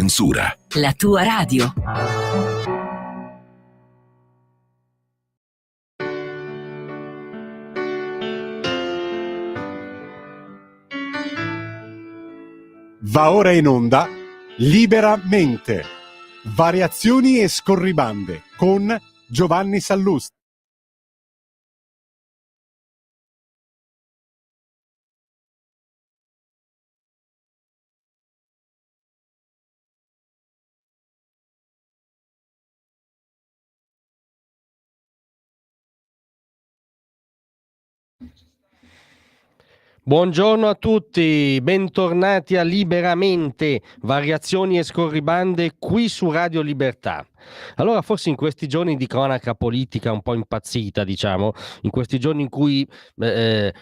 censura. La tua radio. Va ora in onda Liberamente, variazioni e scorribande con Giovanni Sallusti. Buongiorno a tutti, bentornati a Liberamente, variazioni e scorribande qui su Radio Libertà. Allora, forse in questi giorni di cronaca politica un po' impazzita, diciamo, in questi giorni in cui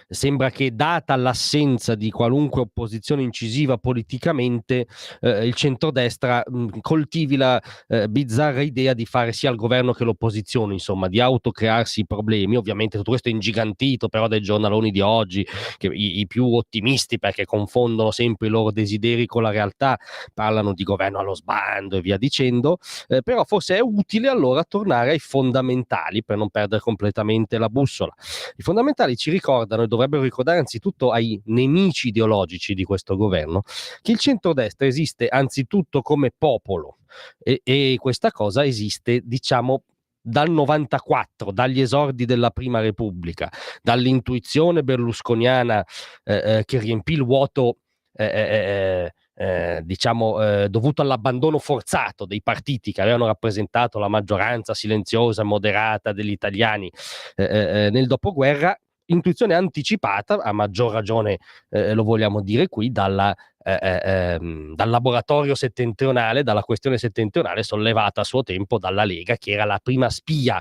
sembra che, data l'assenza di qualunque opposizione incisiva politicamente, il centrodestra coltivi la bizzarra idea di fare sia il governo che l'opposizione, insomma, di autocrearsi i problemi. Ovviamente tutto questo è ingigantito però dai giornaloni di oggi, che i più ottimisti, perché confondono sempre i loro desideri con la realtà, parlano di governo allo sbando e via dicendo, però forse è utile allora tornare ai fondamentali per non perdere completamente la bussola. I fondamentali ci ricordano, e dovrebbero ricordare anzitutto ai nemici ideologici di questo governo, che il centrodestra esiste anzitutto come popolo e questa cosa esiste, diciamo, dal 94, dagli esordi della Prima Repubblica, dall'intuizione berlusconiana che riempì il vuoto dovuto all'abbandono forzato dei partiti che avevano rappresentato la maggioranza silenziosa e moderata degli italiani nel dopoguerra, intuizione anticipata, a maggior ragione lo vogliamo dire qui, dal laboratorio settentrionale, dalla questione settentrionale sollevata a suo tempo dalla Lega, che era la prima spia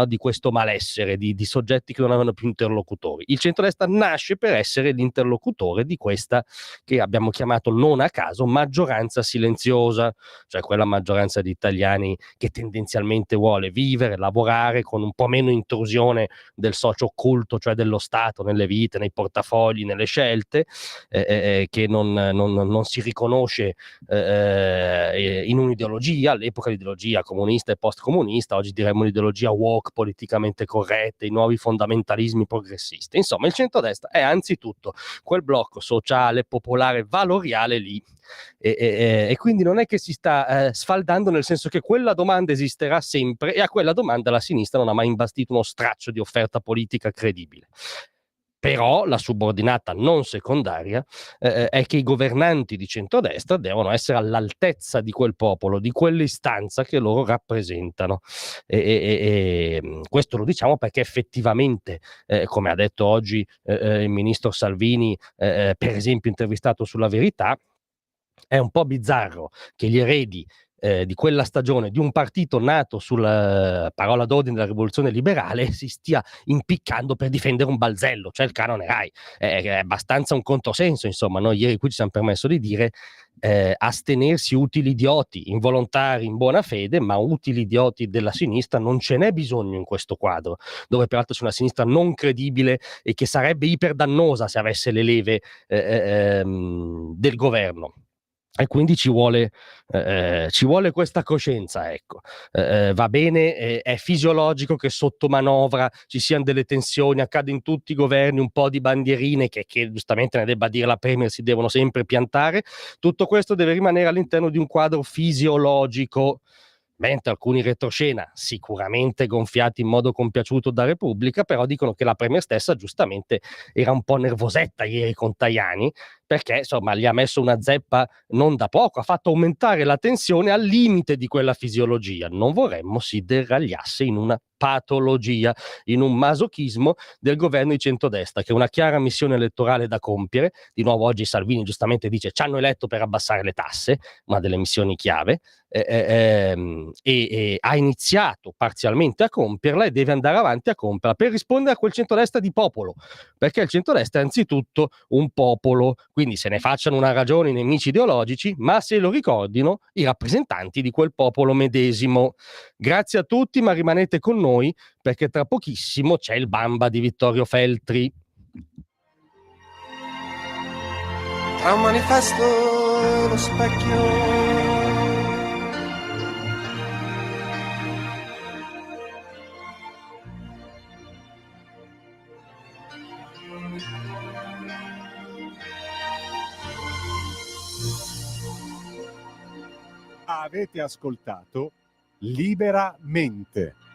di questo malessere, di soggetti che non avevano più interlocutori. Il centrodestra nasce per essere l'interlocutore di questa che abbiamo chiamato, non a caso, maggioranza silenziosa, cioè quella maggioranza di italiani che tendenzialmente vuole vivere, lavorare con un po' meno intrusione del socio occulto, cioè dello Stato, nelle vite, nei portafogli, nelle scelte, che non si riconosce in un'ideologia. All'epoca l'ideologia comunista e post-comunista, oggi diremmo l'ideologia woke, politicamente corretta, i nuovi fondamentalismi progressisti. Insomma, il centrodestra è anzitutto quel blocco sociale, popolare, valoriale lì, e quindi non è che si sta sfaldando, nel senso che quella domanda esisterà sempre e a quella domanda la sinistra non ha mai imbastito uno straccio di offerta politica credibile. Però la subordinata non secondaria è che i governanti di centrodestra devono essere all'altezza di quel popolo, di quell'istanza che loro rappresentano. Questo lo diciamo perché effettivamente, come ha detto oggi il ministro Salvini, per esempio intervistato sulla Verità, è un po' bizzarro che gli eredi di quella stagione di un partito nato sulla parola d'ordine della rivoluzione liberale si stia impiccando per difendere un balzello, cioè il canone Rai. È abbastanza un controsenso, insomma. Noi ieri qui ci siamo permesso di dire astenersi utili idioti, involontari in buona fede, ma utili idioti della sinistra non ce n'è bisogno in questo quadro, dove peraltro c'è una sinistra non credibile e che sarebbe iperdannosa se avesse le leve del governo. E quindi ci vuole questa coscienza, ecco. Va bene, è fisiologico che sotto manovra ci siano delle tensioni, accade in tutti i governi, un po' di bandierine che giustamente ne debba dire la Premier si devono sempre piantare. Tutto questo deve rimanere all'interno di un quadro fisiologico, mentre alcuni retroscena, sicuramente gonfiati in modo compiaciuto da Repubblica, però dicono che la Premier stessa giustamente era un po' nervosetta ieri con Tajani, perché insomma gli ha messo una zeppa non da poco, ha fatto aumentare la tensione al limite di quella fisiologia. Non vorremmo si deragliasse in una patologia, in un masochismo del governo di centrodestra, che è una chiara missione elettorale da compiere. Di nuovo oggi Salvini giustamente dice: ci hanno eletto per abbassare le tasse, una delle missioni chiave, e ha iniziato parzialmente a compierla e deve andare avanti a compierla per rispondere a quel centrodestra di popolo, perché il centrodestra è anzitutto un popolo, quindi se ne facciano una ragione i nemici ideologici, ma se lo ricordino i rappresentanti di quel popolo medesimo. Grazie a tutti, ma rimanete con noi perché tra pochissimo c'è il Bamba di Vittorio Feltri. Tra un manifesto e lo specchio. Avete ascoltato Liberamente.